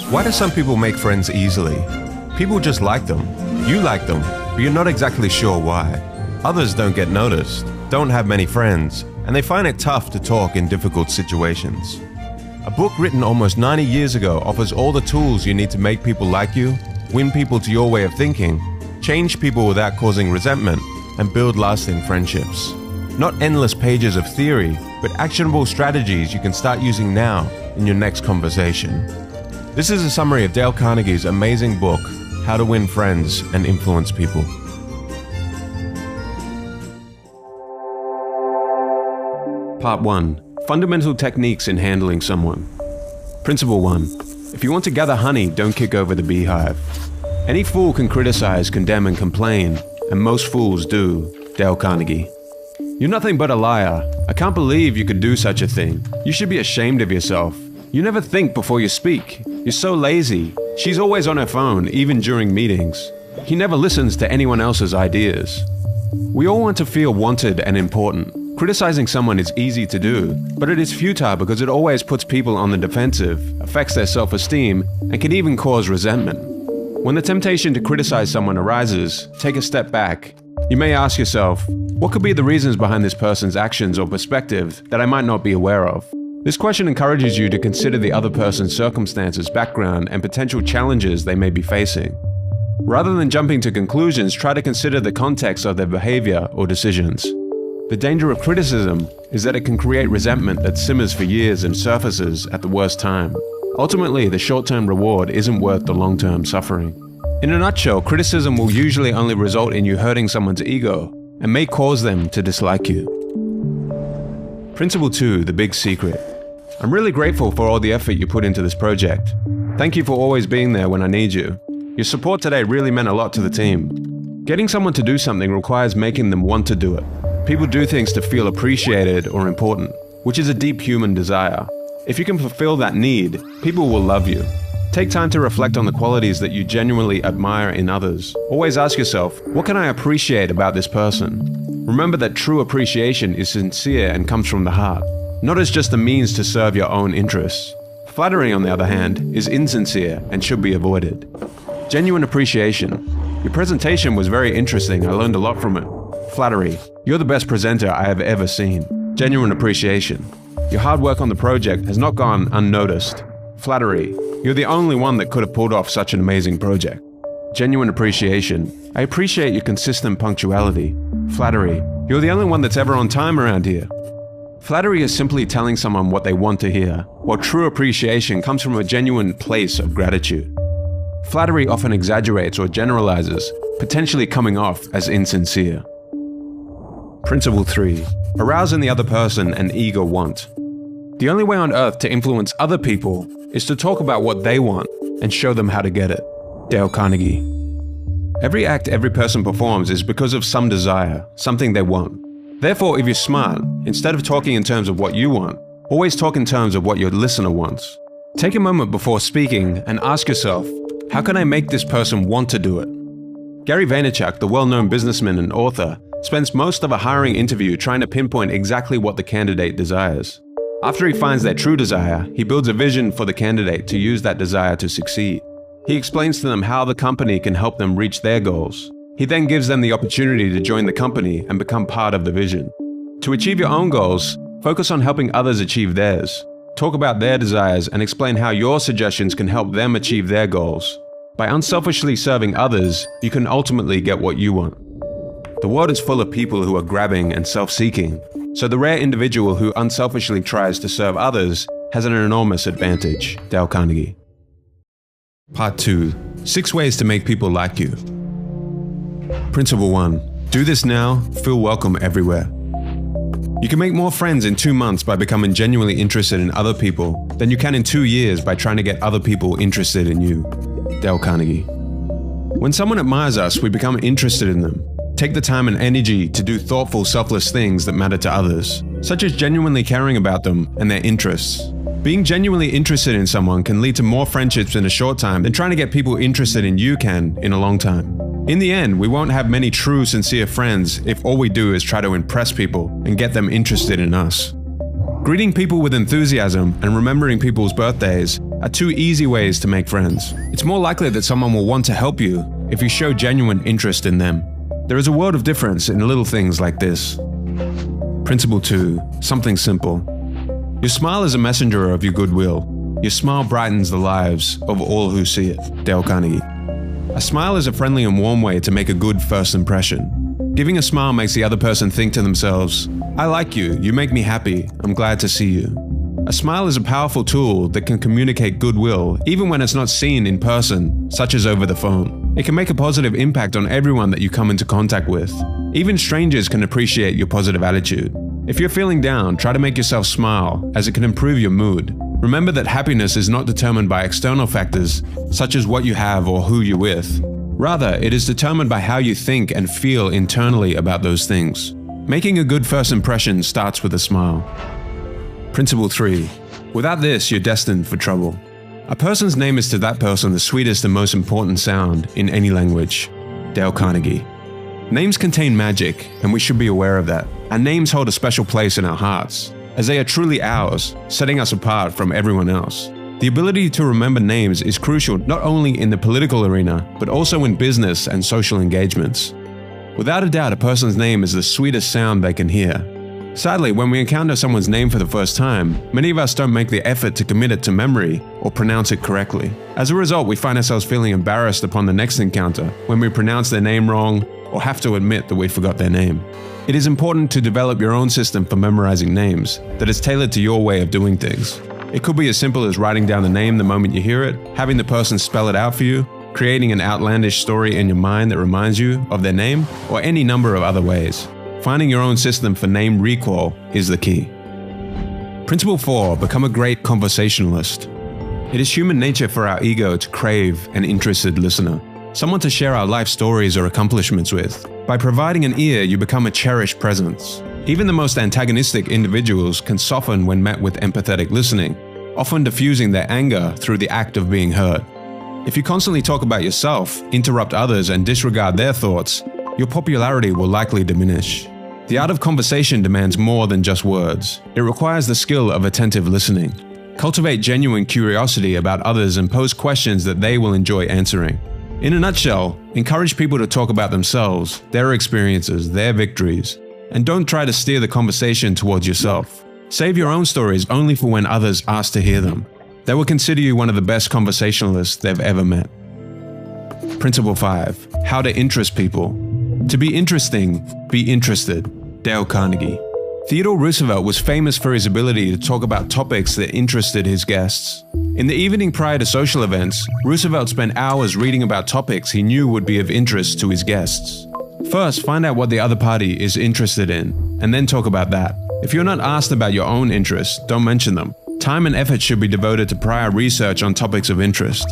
Why do some people make friends easily? People just like them. You like them, but you're not exactly sure why. Others don't get noticed, don't have many friends, and they find it tough to talk in difficult situations. A book written almost 90 years ago offers all the tools you need to make people like you, win people to your way of thinking, change people without causing resentment, and build lasting friendships. Not endless pages of theory, but actionable strategies you can start using now in your next conversation. This is a summary of Dale Carnegie's amazing book, How to Win Friends and Influence People. Part 1. Fundamental techniques in handling someone. Principle 1. If you want to gather honey, don't kick over the beehive. Any fool can criticize, condemn, and complain, and most fools do. Dale Carnegie. You're nothing but a liar. I can't believe you could do such a thing. You should be ashamed of yourself. You never think before you speak. You're so lazy. She's always on her phone, even during meetings. He never listens to anyone else's ideas. We all want to feel wanted and important. Criticizing someone is easy to do, but it is futile because it always puts people on the defensive, affects their self-esteem, and can even cause resentment. When the temptation to criticize someone arises, take a step back. You may ask yourself, what could be the reasons behind this person's actions or perspective that I might not be aware of? This question encourages you to consider the other person's circumstances, background, and potential challenges they may be facing. Rather than jumping to conclusions, try to consider the context of their behavior or decisions. The danger of criticism is that it can create resentment that simmers for years and surfaces at the worst time. Ultimately, the short-term reward isn't worth the long-term suffering. In a nutshell, criticism will usually only result in you hurting someone's ego and may cause them to dislike you. Principle 2, the big secret. I'm really grateful for all the effort you put into this project. Thank you for always being there when I need you. Your support today really meant a lot to the team. Getting someone to do something requires making them want to do it. People do things to feel appreciated or important, which is a deep human desire. If you can fulfill that need, people will love you. Take time to reflect on the qualities that you genuinely admire in others. Always ask yourself, what can I appreciate about this person? Remember that true appreciation is sincere and comes from the heart, not as just a means to serve your own interests. Flattery, on the other hand, is insincere and should be avoided. Genuine appreciation. Your presentation was very interesting. I learned a lot from it. Flattery. You're the best presenter I have ever seen. Genuine appreciation. Your hard work on the project has not gone unnoticed. Flattery. You're the only one that could have pulled off such an amazing project. Genuine appreciation. I appreciate your consistent punctuality. Flattery. You're the only one that's ever on time around here. Flattery is simply telling someone what they want to hear, while true appreciation comes from a genuine place of gratitude. Flattery often exaggerates or generalizes, potentially coming off as insincere. Principle 3. Arouse in the other person an eager want. The only way on earth to influence other people is to talk about what they want and show them how to get it. Dale Carnegie. Every act every person performs is because of some desire, something they want. Therefore, if you're smart, instead of talking in terms of what you want, always talk in terms of what your listener wants. Take a moment before speaking and ask yourself, how can I make this person want to do it? Gary Vaynerchuk, the well-known businessman and author, spends most of a hiring interview trying to pinpoint exactly what the candidate desires. After he finds their true desire, he builds a vision for the candidate to use that desire to succeed. He explains to them how the company can help them reach their goals. He then gives them the opportunity to join the company and become part of the vision. To achieve your own goals, focus on helping others achieve theirs. Talk about their desires and explain how your suggestions can help them achieve their goals. By unselfishly serving others, you can ultimately get what you want. The world is full of people who are grabbing and self-seeking, so the rare individual who unselfishly tries to serve others has an enormous advantage. Dale Carnegie. Part 2. 6 ways to make people like you. Principle 1. Do this now, feel welcome everywhere. You can make more friends in 2 months by becoming genuinely interested in other people than you can in 2 years by trying to get other people interested in you. Dale Carnegie. When someone admires us, we become interested in them. Take the time and energy to do thoughtful, selfless things that matter to others, such as genuinely caring about them and their interests. Being genuinely interested in someone can lead to more friendships in a short time than trying to get people interested in you can in a long time. In the end, we won't have many true, sincere friends if all we do is try to impress people and get them interested in us. Greeting people with enthusiasm and remembering people's birthdays are two easy ways to make friends. It's more likely that someone will want to help you if you show genuine interest in them. There is a world of difference in little things like this. Principle 2. Something simple. Your smile is a messenger of your goodwill. Your smile brightens the lives of all who see it. Dale Carnegie. A smile is a friendly and warm way to make a good first impression. Giving a smile makes the other person think to themselves, I like you, you make me happy, I'm glad to see you. A smile is a powerful tool that can communicate goodwill even when it's not seen in person, such as over the phone. It can make a positive impact on everyone that you come into contact with. Even strangers can appreciate your positive attitude. If you're feeling down, try to make yourself smile, as it can improve your mood. Remember that happiness is not determined by external factors, such as what you have or who you're with. Rather, it is determined by how you think and feel internally about those things. Making a good first impression starts with a smile. Principle 3. Without this, you're destined for trouble. A person's name is to that person the sweetest and most important sound in any language. Dale Carnegie. Names contain magic, and we should be aware of that. Our names hold a special place in our hearts, as they are truly ours, setting us apart from everyone else. The ability to remember names is crucial not only in the political arena, but also in business and social engagements. Without a doubt, a person's name is the sweetest sound they can hear. Sadly, when we encounter someone's name for the first time, many of us don't make the effort to commit it to memory or pronounce it correctly. As a result, we find ourselves feeling embarrassed upon the next encounter when we pronounce their name wrong or have to admit that we forgot their name. It is important to develop your own system for memorizing names that is tailored to your way of doing things. It could be as simple as writing down the name the moment you hear it, having the person spell it out for you, creating an outlandish story in your mind that reminds you of their name, or any number of other ways. Finding your own system for name recall is the key. Principle 4. Become a great conversationalist. It is human nature for our ego to crave an interested listener, someone to share our life stories or accomplishments with. By providing an ear, you become a cherished presence. Even the most antagonistic individuals can soften when met with empathetic listening, often diffusing their anger through the act of being heard. If you constantly talk about yourself, interrupt others, and disregard their thoughts, your popularity will likely diminish. The art of conversation demands more than just words. It requires the skill of attentive listening. Cultivate genuine curiosity about others and pose questions that they will enjoy answering. In a nutshell, encourage people to talk about themselves, their experiences, their victories, and don't try to steer the conversation towards yourself. Save your own stories only for when others ask to hear them. They will consider you one of the best conversationalists they've ever met. Principle 5. How to interest people. To be interesting, be interested. Dale Carnegie. Theodore Roosevelt was famous for his ability to talk about topics that interested his guests. In the evening prior to social events, Roosevelt spent hours reading about topics he knew would be of interest to his guests. First, find out what the other party is interested in, and then talk about that. If you're not asked about your own interests, don't mention them. Time and effort should be devoted to prior research on topics of interest.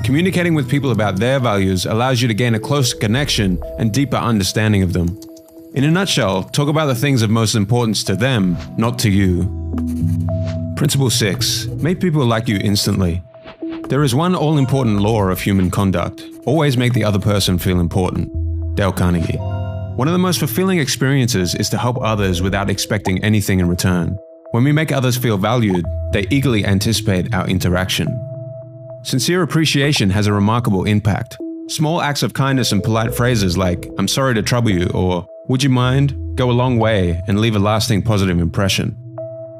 Communicating with people about their values allows you to gain a closer connection and deeper understanding of them. In a nutshell, talk about the things of most importance to them, not to you. Principle 6. Make people like you instantly. There is one all-important law of human conduct. Always make the other person feel important. Dale Carnegie. One of the most fulfilling experiences is to help others without expecting anything in return. When we make others feel valued, they eagerly anticipate our interaction. Sincere appreciation has a remarkable impact. Small acts of kindness and polite phrases like, "I'm sorry to trouble you," or "Would you mind?" go a long way and leave a lasting positive impression.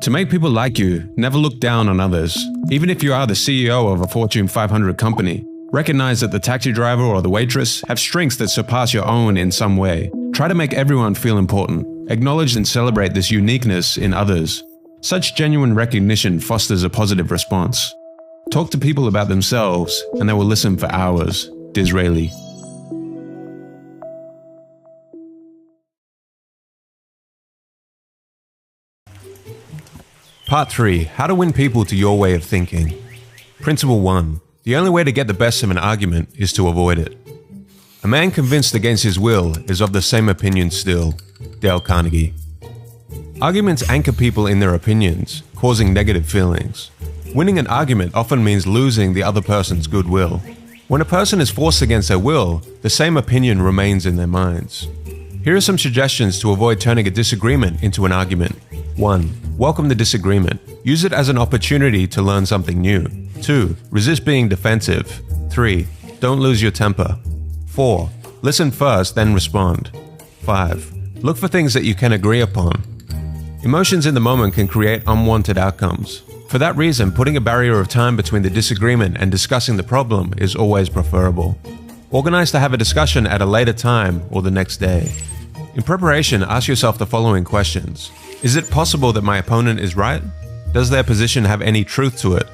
To make people like you, never look down on others. Even if you are the CEO of a Fortune 500 company, recognize that the taxi driver or the waitress have strengths that surpass your own in some way. Try to make everyone feel important. Acknowledge and celebrate this uniqueness in others. Such genuine recognition fosters a positive response. Talk to people about themselves, and they will listen for hours. Disraeli. Part 3. How to win people to your way of thinking. Principle 1. The only way to get the best of an argument is to avoid it. A man convinced against his will is of the same opinion still. Dale Carnegie. Arguments anchor people in their opinions, causing negative feelings. Winning an argument often means losing the other person's goodwill. When a person is forced against their will, the same opinion remains in their minds. Here are some suggestions to avoid turning a disagreement into an argument. 1. Welcome the disagreement. Use it as an opportunity to learn something new. 2. Resist being defensive. 3. Don't lose your temper. 4. Listen first, then respond. 5. Look for things that you can agree upon. Emotions in the moment can create unwanted outcomes. For that reason, putting a barrier of time between the disagreement and discussing the problem is always preferable. Organize to have a discussion at a later time or the next day. In preparation, ask yourself the following questions. Is it possible that my opponent is right? Does their position have any truth to it?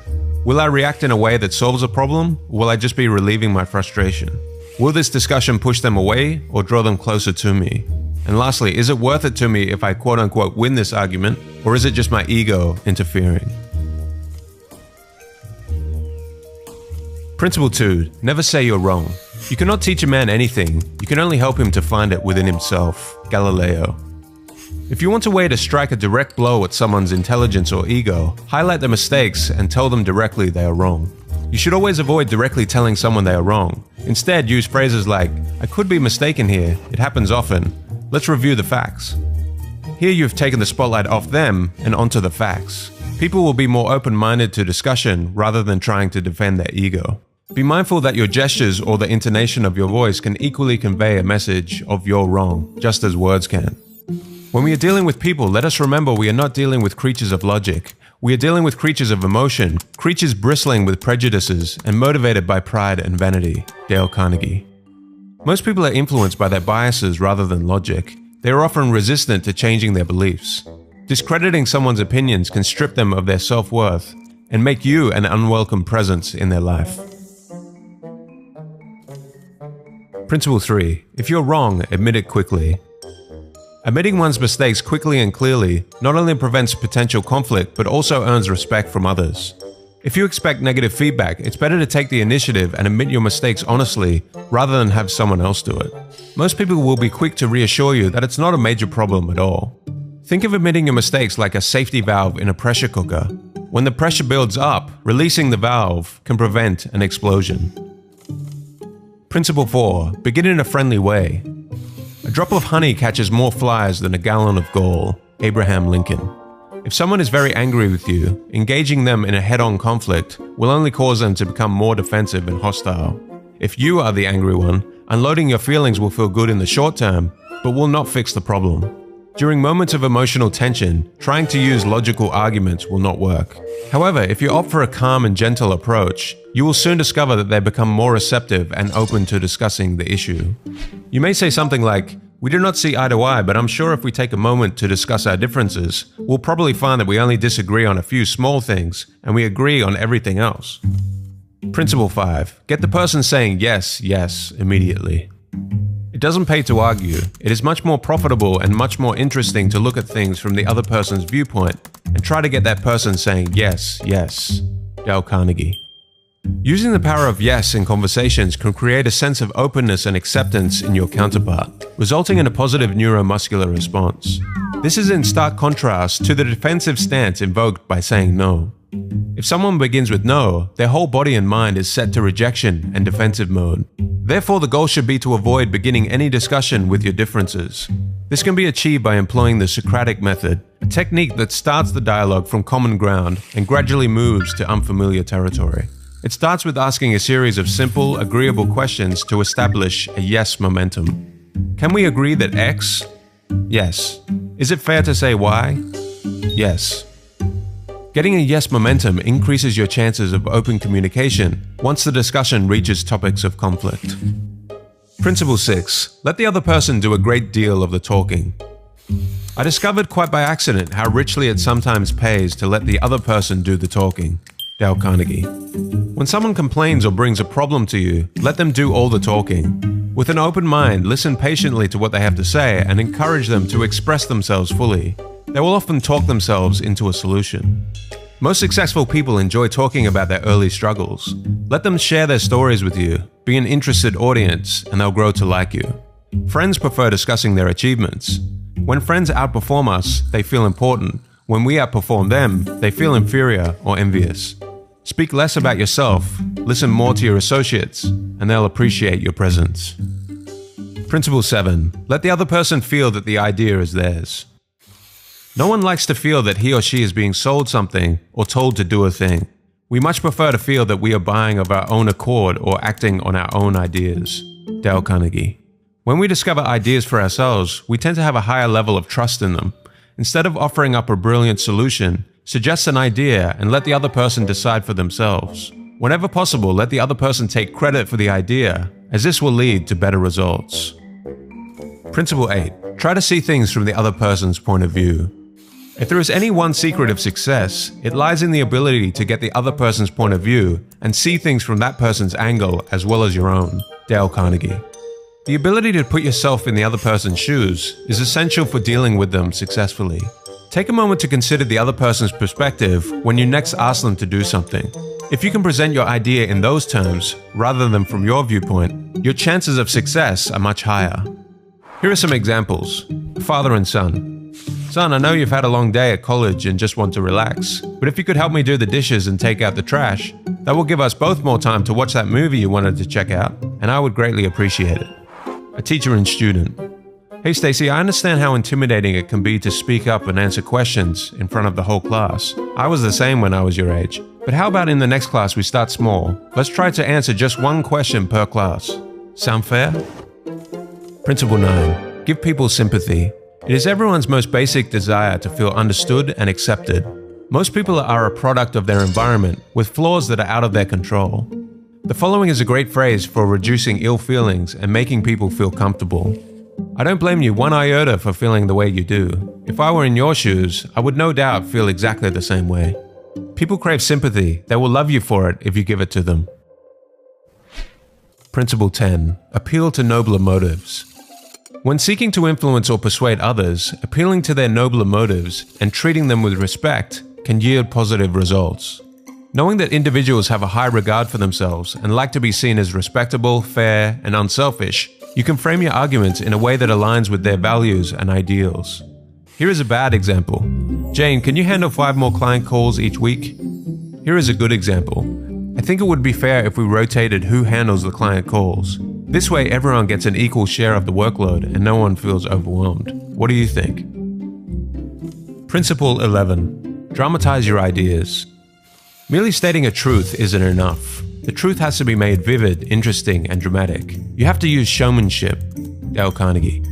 Will I react in a way that solves a problem, or will I just be relieving my frustration? Will this discussion push them away or draw them closer to me? And lastly, is it worth it to me if I quote-unquote win this argument, or is it just my ego interfering? Principle 2. Never say you're wrong. You cannot teach a man anything, you can only help him to find it within himself. Galileo. If you want a way to strike a direct blow at someone's intelligence or ego, highlight their mistakes and tell them directly they are wrong. You should always avoid directly telling someone they are wrong. Instead, use phrases like, I could be mistaken here, it happens often. Let's review the facts. Here you've taken the spotlight off them and onto the facts. People will be more open-minded to discussion rather than trying to defend their ego. Be mindful that your gestures or the intonation of your voice can equally convey a message of you're wrong, just as words can. When we are dealing with people, let us remember we are not dealing with creatures of logic. We are dealing with creatures of emotion, creatures bristling with prejudices and motivated by pride and vanity. Dale Carnegie. Most people are influenced by their biases rather than logic. They are often resistant to changing their beliefs. Discrediting someone's opinions can strip them of their self-worth and make you an unwelcome presence in their life. Principle 3. If you're wrong, admit it quickly. Admitting one's mistakes quickly and clearly not only prevents potential conflict, but also earns respect from others. If you expect negative feedback, it's better to take the initiative and admit your mistakes honestly rather than have someone else do it. Most people will be quick to reassure you that it's not a major problem at all. Think of admitting your mistakes like a safety valve in a pressure cooker. When the pressure builds up, releasing the valve can prevent an explosion. Principle 4. Begin in a friendly way. A drop of honey catches more flies than a gallon of gall. Abraham Lincoln. If someone is very angry with you, engaging them in a head-on conflict will only cause them to become more defensive and hostile. If you are the angry one, unloading your feelings will feel good in the short term, but will not fix the problem. During moments of emotional tension, trying to use logical arguments will not work. However, if you opt for a calm and gentle approach, you will soon discover that they become more receptive and open to discussing the issue. You may say something like, we do not see eye to eye, but I'm sure if we take a moment to discuss our differences, we'll probably find that we only disagree on a few small things and we agree on everything else. Principle 5. Get the person saying yes, yes, immediately. It doesn't pay to argue. It is much more profitable and much more interesting to look at things from the other person's viewpoint and try to get that person saying yes, yes. Dale Carnegie. Using the power of yes in conversations can create a sense of openness and acceptance in your counterpart, resulting in a positive neuromuscular response. This is in stark contrast to the defensive stance invoked by saying no. If someone begins with no, their whole body and mind is set to rejection and defensive mode. Therefore, the goal should be to avoid beginning any discussion with your differences. This can be achieved by employing the Socratic method, a technique that starts the dialogue from common ground and gradually moves to unfamiliar territory. It starts with asking a series of simple, agreeable questions to establish a yes momentum. Can we agree that X? Yes. Is it fair to say Y? Yes. Getting a yes momentum increases your chances of open communication once the discussion reaches topics of conflict. Principle 6. Let the other person do a great deal of the talking. I discovered quite by accident how richly it sometimes pays to let the other person do the talking. Dale Carnegie. When someone complains or brings a problem to you, let them do all the talking. With an open mind, listen patiently to what they have to say and encourage them to express themselves fully. They will often talk themselves into a solution. Most successful people enjoy talking about their early struggles. Let them share their stories with you, be an interested audience, and they'll grow to like you. Friends prefer discussing their achievements. When friends outperform us, they feel important. When we outperform them, they feel inferior or envious. Speak less about yourself, listen more to your associates, and they'll appreciate your presence. Principle 7. Let the other person feel that the idea is theirs. No one likes to feel that he or she is being sold something or told to do a thing. We much prefer to feel that we are buying of our own accord or acting on our own ideas. Dale Carnegie. When we discover ideas for ourselves, we tend to have a higher level of trust in them. Instead of offering up a brilliant solution, suggest an idea and let the other person decide for themselves. Whenever possible, let the other person take credit for the idea, as this will lead to better results. Principle 8. Try to see things from the other person's point of view. If there is any one secret of success, it lies in the ability to get the other person's point of view and see things from that person's angle as well as your own. Dale Carnegie. The ability to put yourself in the other person's shoes is essential for dealing with them successfully. Take a moment to consider the other person's perspective when you next ask them to do something. If you can present your idea in those terms, rather than from your viewpoint, your chances of success are much higher. Here are some examples. Father and son. Son, I know you've had a long day at college and just want to relax, but if you could help me do the dishes and take out the trash, that will give us both more time to watch that movie you wanted to check out, and I would greatly appreciate it. A teacher and student. Hey Stacy, I understand how intimidating it can be to speak up and answer questions in front of the whole class. I was the same when I was your age. But how about in the next class we start small? Let's try to answer just one question per class. Sound fair? Principle 9. Give people sympathy. It is everyone's most basic desire to feel understood and accepted. Most people are a product of their environment with flaws that are out of their control. The following is a great phrase for reducing ill feelings and making people feel comfortable. I don't blame you one iota for feeling the way you do. If I were in your shoes, I would no doubt feel exactly the same way. People crave sympathy. They will love you for it if you give it to them. Principle 10. Appeal to nobler motives. When seeking to influence or persuade others, appealing to their nobler motives and treating them with respect can yield positive results. Knowing that individuals have a high regard for themselves and like to be seen as respectable, fair, and unselfish, you can frame your arguments in a way that aligns with their values and ideals. Here is a bad example. Jane, can you handle 5 more client calls each week? Here is a good example. I think it would be fair if we rotated who handles the client calls. This way everyone gets an equal share of the workload and no one feels overwhelmed. What do you think? Principle 11. Dramatize your ideas. Merely stating a truth isn't enough. The truth has to be made vivid, interesting, and dramatic. You have to use showmanship. Dale Carnegie.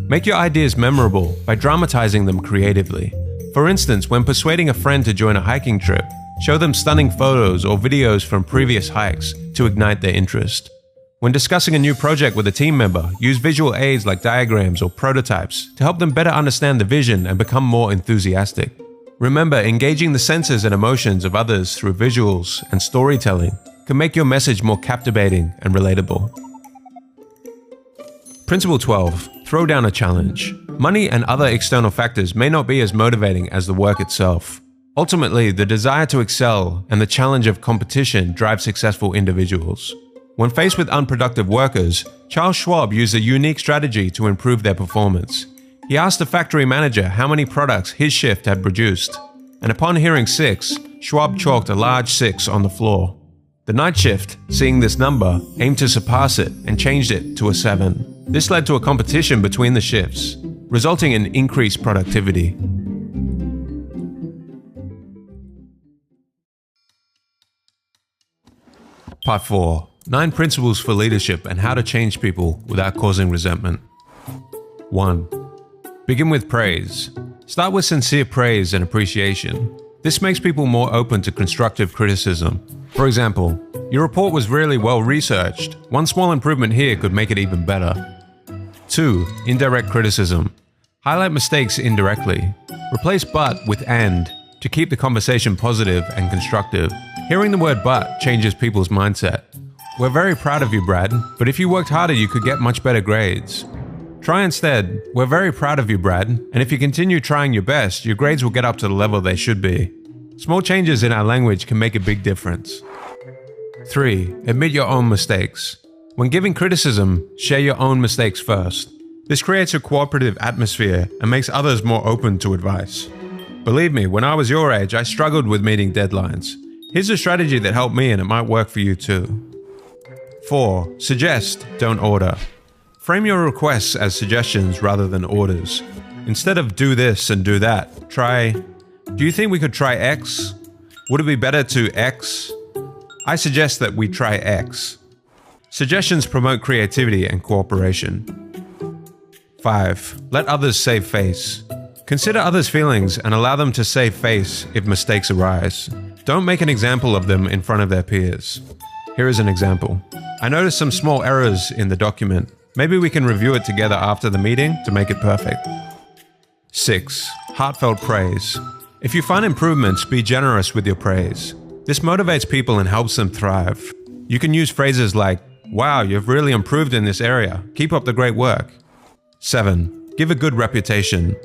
Make your ideas memorable by dramatizing them creatively. For instance, when persuading a friend to join a hiking trip, show them stunning photos or videos from previous hikes to ignite their interest. When discussing a new project with a team member, use visual aids like diagrams or prototypes to help them better understand the vision and become more enthusiastic. Remember, engaging the senses and emotions of others through visuals and storytelling can make your message more captivating and relatable. Principle 12. Throw down a challenge. Money and other external factors may not be as motivating as the work itself. Ultimately, the desire to excel and the challenge of competition drive successful individuals. When faced with unproductive workers, Charles Schwab used a unique strategy to improve their performance. He asked the factory manager how many products his shift had produced, and upon hearing 6, Schwab chalked a large 6 on the floor. The night shift, seeing this number, aimed to surpass it and changed it to a 7. This led to a competition between the shifts, resulting in increased productivity. Part 4. 9 principles for leadership and how to change people without causing resentment. 1. Begin with praise. Start with sincere praise and appreciation. This makes people more open to constructive criticism. For example, your report was really well researched. One small improvement here could make it even better. 2. Indirect criticism. Highlight mistakes indirectly. Replace but with and to keep the conversation positive and constructive. Hearing the word but changes people's mindset. We're very proud of you, Brad, but if you worked harder, you could get much better grades. Try instead, we're very proud of you, Brad, and if you continue trying your best, your grades will get up to the level they should be. Small changes in our language can make a big difference. 3. Admit your own mistakes. When giving criticism, share your own mistakes first. This creates a cooperative atmosphere and makes others more open to advice. Believe me, when I was your age, I struggled with meeting deadlines. Here's a strategy that helped me and it might work for you too. 4. Suggest, don't order. Frame your requests as suggestions rather than orders. Instead of do this and do that, try, do you think we could try X? Would it be better to X? I suggest that we try X. Suggestions promote creativity and cooperation. 5. Let others save face. Consider others' feelings and allow them to save face if mistakes arise. Don't make an example of them in front of their peers. Here is an example. I noticed some small errors in the document. Maybe we can review it together after the meeting to make it perfect. 6. Heartfelt praise. If you find improvements, be generous with your praise. This motivates people and helps them thrive. You can use phrases like, "Wow, you've really improved in this area. Keep up the great work." 7. Give a good reputation.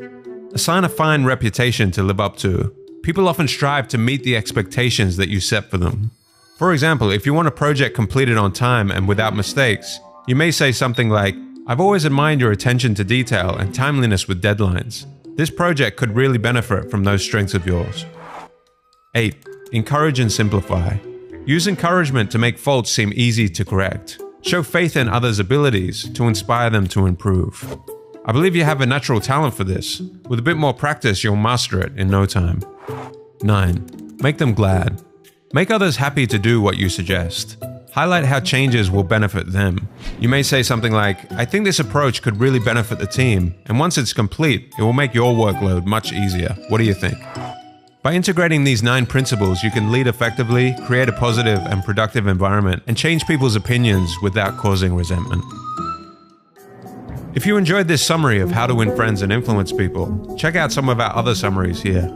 Assign a fine reputation to live up to. People often strive to meet the expectations that you set for them. For example, if you want a project completed on time and without mistakes, you may say something like, "I've always admired your attention to detail and timeliness with deadlines. This project could really benefit from those strengths of yours." 8. Encourage and simplify. Use encouragement to make faults seem easy to correct. Show faith in others' abilities to inspire them to improve. I believe you have a natural talent for this. With a bit more practice, you'll master it in no time. 9. Make them glad. Make others happy to do what you suggest. Highlight how changes will benefit them. You may say something like, "I think this approach could really benefit the team, and once it's complete, it will make your workload much easier. What do you think?" By integrating these 9 principles, you can lead effectively, create a positive and productive environment, and change people's opinions without causing resentment. If you enjoyed this summary of how to win friends and influence people, check out some of our other summaries here.